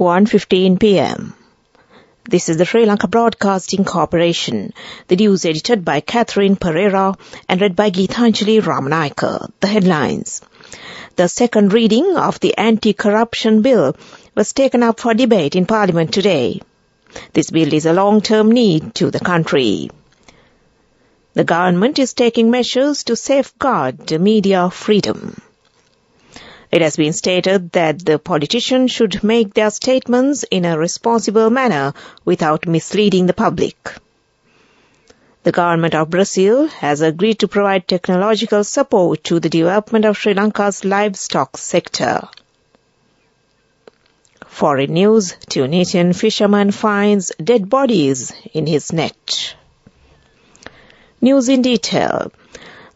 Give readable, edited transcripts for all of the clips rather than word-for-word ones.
1:15 p.m. This is the Sri Lanka Broadcasting Corporation. The news edited by Catherine Pereira and read by Geethanjali Ramanayaka. The headlines. The second reading of the anti-corruption bill was taken up for debate in Parliament today. This bill is a long-term need to the country. The government is taking measures to safeguard media freedom. It has been stated that the politicians should make their statements in a responsible manner without misleading the public. The government of Brazil has agreed to provide technological support to the development of Sri Lanka's livestock sector. Foreign news: Tunisian fisherman finds dead bodies in his net. News in detail.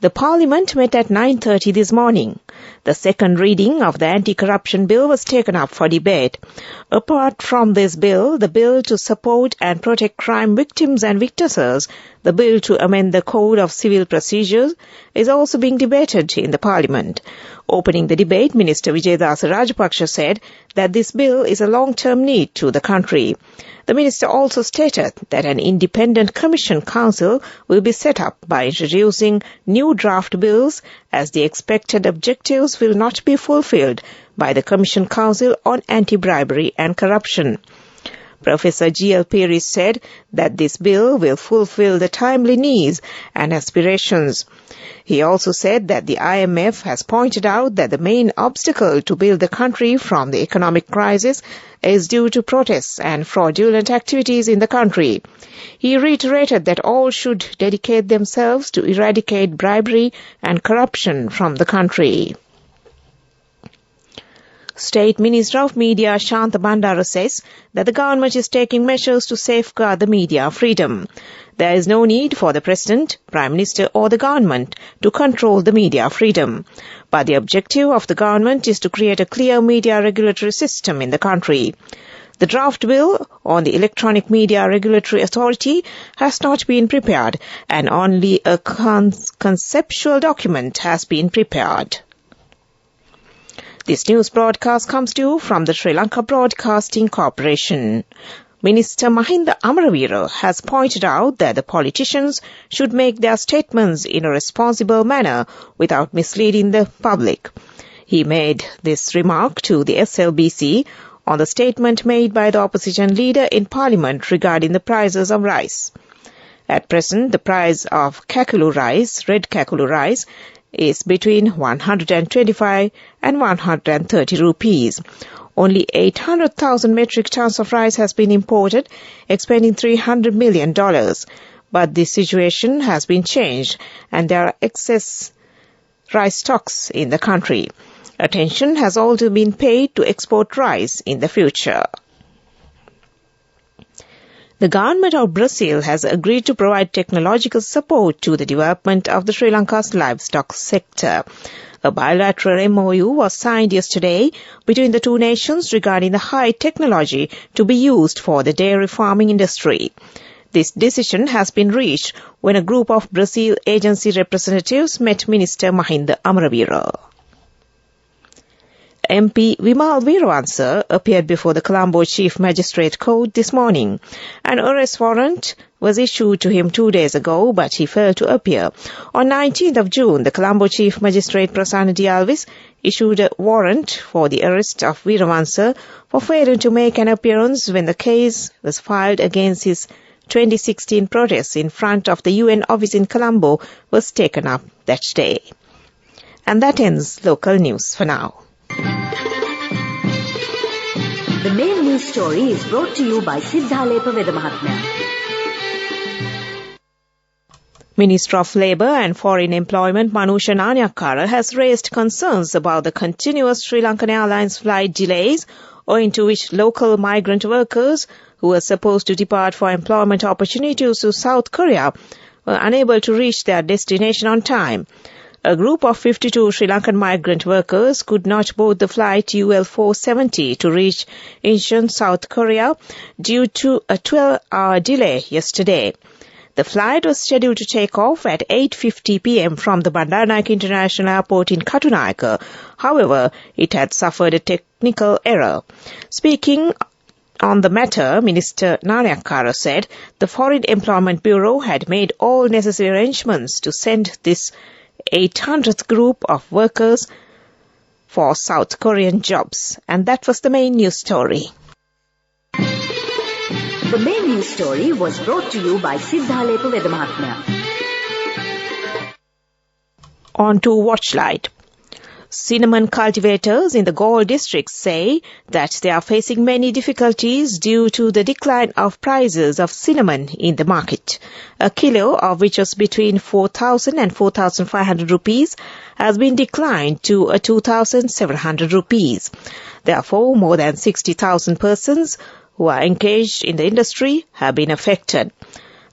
The Parliament met at 9:30 this morning. The second reading of the anti-corruption bill was taken up for debate. Apart from this bill, the bill to support and protect crime victims and witnesses, the bill to amend the Code of Civil Procedures, is also being debated in the Parliament. Opening the debate, Minister Vijayadasa Rajapaksa said that this bill is a long-term need to the country. The minister also stated that an independent commission council will be set up by introducing new draft bills, as the expected objectives will not be fulfilled by the Commission Council on Anti-Bribery and Corruption. Professor G.L. Piri said that this bill will fulfill the timely needs and aspirations. He also said that the IMF has pointed out that the main obstacle to build the country from the economic crisis is due to protests and fraudulent activities in the country. He reiterated that all should dedicate themselves to eradicate bribery and corruption from the country. State Minister of Media Shantha Bandara says that the government is taking measures to safeguard the media freedom. There is no need for the President, Prime Minister or the government to control the media freedom. But the objective of the government is to create a clear media regulatory system in the country. The draft bill on the Electronic Media Regulatory Authority has not been prepared, and only a conceptual document has been prepared. This news broadcast comes to you from the Sri Lanka Broadcasting Corporation. Minister Mahinda Amaravira has pointed out that the politicians should make their statements in a responsible manner without misleading the public. He made this remark to the SLBC on the statement made by the opposition leader in Parliament regarding the prices of rice. At present, the price of kakulu rice, red kakulu rice, is between 125 and 130 rupees. Only 800,000 metric tons of rice has been imported, expending $300 million. But this situation has been changed, and there are excess rice stocks in the country. Attention has also been paid to export rice in the future. The government of Brazil has agreed to provide technological support to the development of the Sri Lanka's livestock sector. A bilateral MOU was signed yesterday between the two nations regarding the high technology to be used for the dairy farming industry. This decision has been reached when a group of Brazil agency representatives met Minister Mahinda Amaravira. MP Vimal Weerawansa appeared before the Colombo Chief Magistrate Court this morning. An arrest warrant was issued to him 2 days ago, but he failed to appear. On 19th of June, the Colombo Chief Magistrate Prasanna Dialvis issued a warrant for the arrest of Weerawansa for failing to make an appearance when the case was filed against his 2016 protest in front of the UN office in Colombo was taken up that day. And that ends local news for now. The main news story is brought to you by Siddhalepa Veda Mahatmya. Minister of Labour and Foreign Employment Manusha Nanayakkara has raised concerns about the continuous Sri Lankan Airlines flight delays, owing to which local migrant workers who were supposed to depart for employment opportunities to South Korea were unable to reach their destination on time. A group of 52 Sri Lankan migrant workers could not board the flight UL470 to reach Incheon, South Korea, due to a 12-hour delay yesterday. The flight was scheduled to take off at 8:50 p.m. from the Bandaranaike International Airport in Katunayake. However, it had suffered a technical error. Speaking On the matter, Minister Nanayakkara said the Foreign Employment Bureau had made all necessary arrangements to send this 800th group of workers for South Korean jobs. And that was the main news story. The main news story was brought to you by Siddhalepa Vedamahatmya. On to Watchlight. Cinnamon cultivators in the Galle district say that they are facing many difficulties due to the decline of prices of cinnamon in the market. A kilo of which was between 4,000 and 4,500 rupees has been declined to 2,700 rupees. Therefore, more than 60,000 persons who are engaged in the industry have been affected.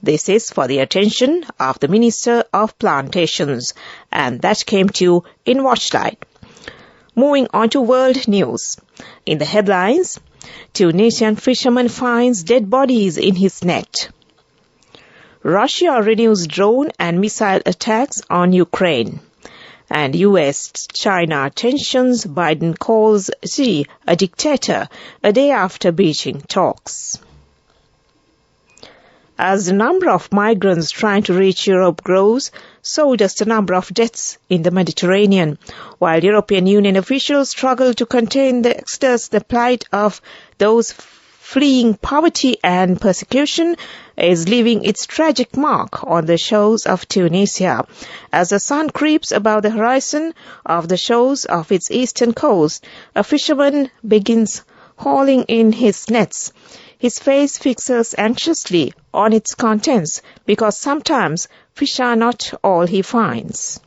This is for the attention of the Minister of Plantations, and that came to you in Watchlight. Moving on to world news. In the headlines, Tunisian fisherman finds dead bodies in his net. Russia renews drone and missile attacks on Ukraine. And US-China tensions, Biden calls Xi a dictator a day after Beijing talks. As the number of migrants trying to reach Europe grows, so does the number of deaths in the Mediterranean. While European Union officials struggle to contain the plight of those fleeing poverty and persecution is leaving its tragic mark on the shores of Tunisia. As the sun creeps above the horizon of the shores of its eastern coast, a fisherman begins hauling in his nets. His face fixes anxiously on its contents because sometimes fish are not all he finds.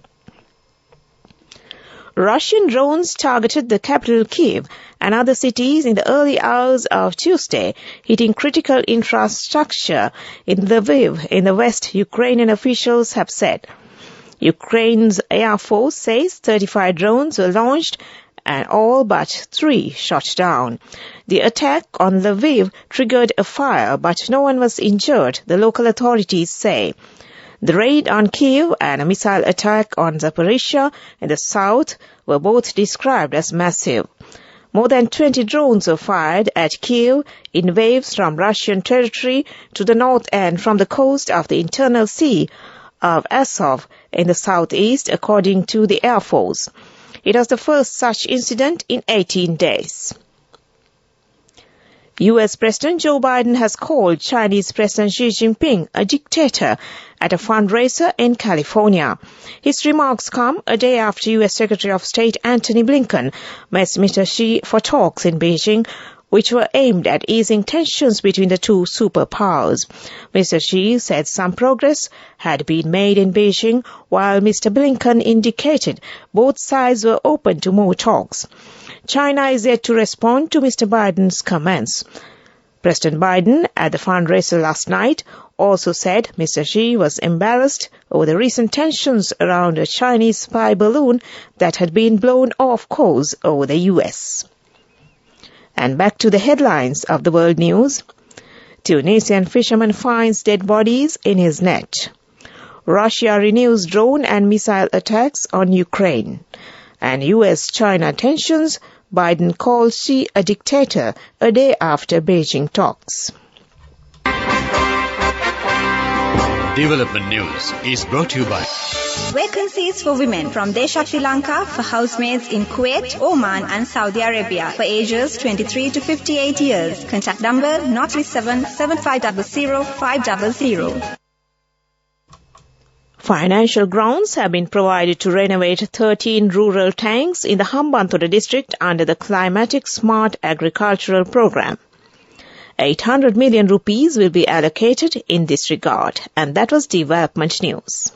Russian drones targeted the capital Kyiv and other cities in the early hours of Tuesday, hitting critical infrastructure in Lviv in the west, Ukrainian officials have said. Ukraine's Air Force says 35 drones were launched and all but 3 shot down. The attack on Lviv triggered a fire, but no one was injured, the local authorities say. The raid on Kyiv and a missile attack on Zaporizhzhia in the south were both described as massive. More than 20 drones were fired at Kyiv in waves from Russian territory to the north and from the coast of the internal sea of Azov in the southeast, according to the Air Force. It was the first such incident in 18 days. U.S. President Joe Biden has called Chinese President Xi Jinping a dictator at a fundraiser in California. His remarks come a day after U.S. Secretary of State Antony Blinken met Mr. Xi for talks in Beijing, which were aimed at easing tensions between the two superpowers. Mr. Xi said some progress had been made in Beijing, while Mr. Blinken indicated both sides were open to more talks. China is yet to respond to Mr. Biden's comments. President Biden, at the fundraiser last night, also said Mr. Xi was embarrassed over the recent tensions around a Chinese spy balloon that had been blown off course over the U.S. And back to the headlines of the world news. Tunisian fisherman finds dead bodies in his net. Russia renews drone and missile attacks on Ukraine. And US-China tensions, Biden calls Xi a dictator a day after Beijing talks. Development News is brought to you by Vacancies for women from Desha Sri Lanka for housemaids in Kuwait, Oman and Saudi Arabia for ages 23 to 58 years. Contact number 037 7500 500. Financial grounds have been provided to renovate 13 rural tanks in the Hambantota district under the Climatic Smart Agricultural Program. 800 million rupees will be allocated in this regard. And that was Development News.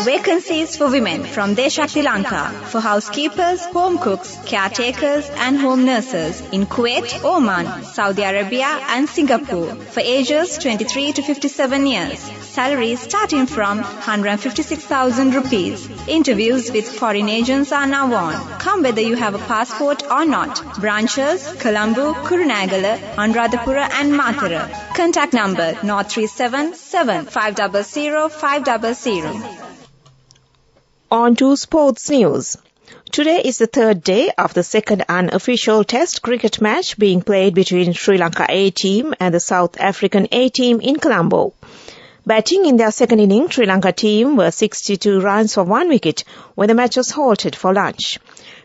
Vacancies for women from Desha Sri Lanka for housekeepers, home cooks, caretakers and home nurses in Kuwait, Oman, Saudi Arabia and Singapore for ages 23 to 57 years. Salaries starting from 156,000 rupees. Interviews with foreign agents are now on. Come whether you have a passport or not. Branches, Colombo, Kurunagala, Anuradhapura and Matara. Contact number 037 500 500. On to sports news. Today is the third day of the second unofficial Test cricket match being played between Sri Lanka A team and the South African A team in Colombo. Batting in their second inning, Sri Lanka team were 62 runs for 1 wicket when the match was halted for lunch.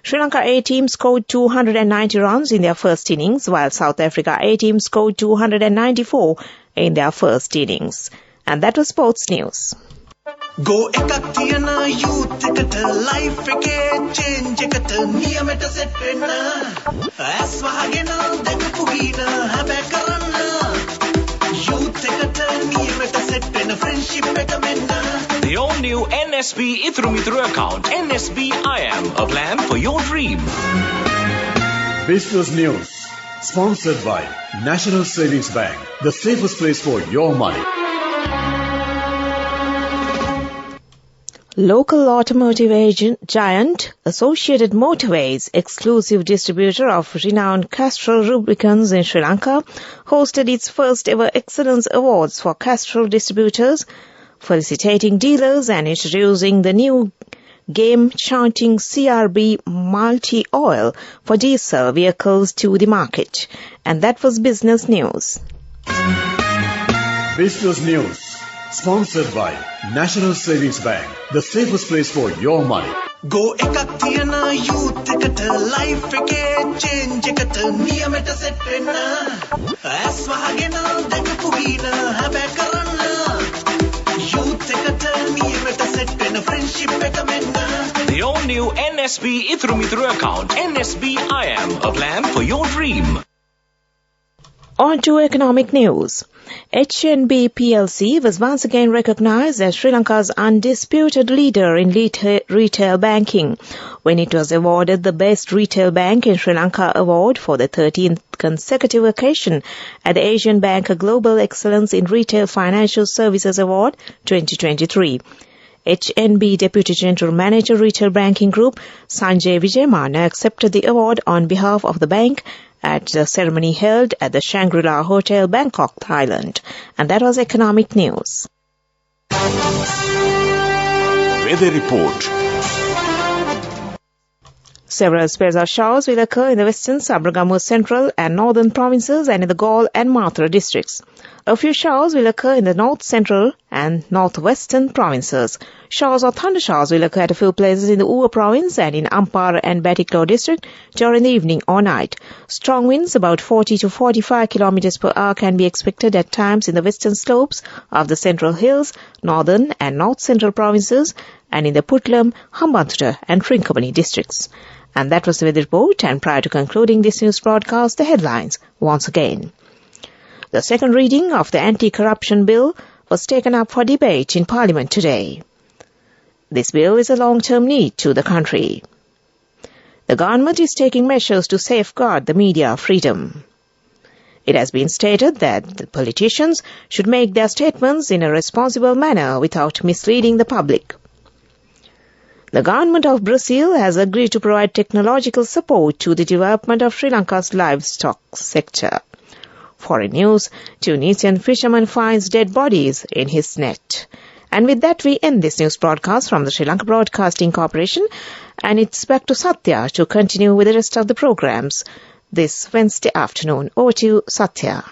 Sri Lanka A team scored 290 runs in their first innings, while South Africa A team scored 294 in their first innings. And that was sports news. Go ekak tiyana youth eකට life එකේ change එකට නියමෙට set වෙන්න ඇස් වහගෙන දැකපු ගීන හැබැ කරන්න youth එකට නියමෙට set වෙන්න friendship එක මෙන්න. The all new NSB Ithru account, NSB IM, a plan for your dream. Business News, sponsored by National Savings Bank, the safest place for your money. Local automotive giant Associated Motorways, exclusive distributor of renowned Castrol lubricants in Sri Lanka, hosted its first ever Excellence Awards for Castrol distributors, felicitating dealers and introducing the new game-chanting CRB multi-oil for diesel vehicles to the market. And that was Business News. Business News, sponsored by National Savings Bank, the safest place for your money. Go ekak tiyana youth එකට life එකේ change එකට නියමෙට set වෙන්න ඇස් වහගෙන දැකපු ගීන හැබැ කරන්න youth එකට නියමෙට set වෙන්න friendship එක මෙන්න. The all new NSB Ithru account, NSB IM, a plan for your dream. On to economic news. HNB PLC was once again recognized as Sri Lanka's undisputed leader in retail banking when it was awarded the Best Retail Bank in Sri Lanka award for the 13th consecutive occasion at the Asian Banker Global Excellence in Retail Financial Services Award 2023. HNB Deputy General Manager Retail Banking Group Sanjay Vijayamana accepted the award on behalf of the bank at the ceremony held at the Shangri-La Hotel, Bangkok, Thailand. And that was economic news. Weather report. Several spells of showers will occur in the western, Sabaragamuwa central and northern provinces and in the Galle and Mathura districts. A few showers will occur in the north central and northwestern provinces. Showers or thunder showers will occur at a few places in the Uva province and in Ampara and Batticaloa district during the evening or night. Strong winds about 40 to 45 kilometers per hour can be expected at times in the western slopes of the Central Hills, northern and north central provinces and in the Putlam, Hambantota and Trincomalee districts. And that was the weather report, and prior to concluding this news broadcast, the headlines once again. The second reading of the anti-corruption bill was taken up for debate in Parliament today. This bill is a long-term need to the country. The government is taking measures to safeguard the media freedom. It has been stated that the politicians should make their statements in a responsible manner without misleading the public. The government of Brazil has agreed to provide technological support to the development of Sri Lanka's livestock sector. Foreign news, Tunisian fisherman finds dead bodies in his net. And with that, we end this news broadcast from the Sri Lanka Broadcasting Corporation, and it's back to Satya to continue with the rest of the programs this Wednesday afternoon. Over to you, Satya.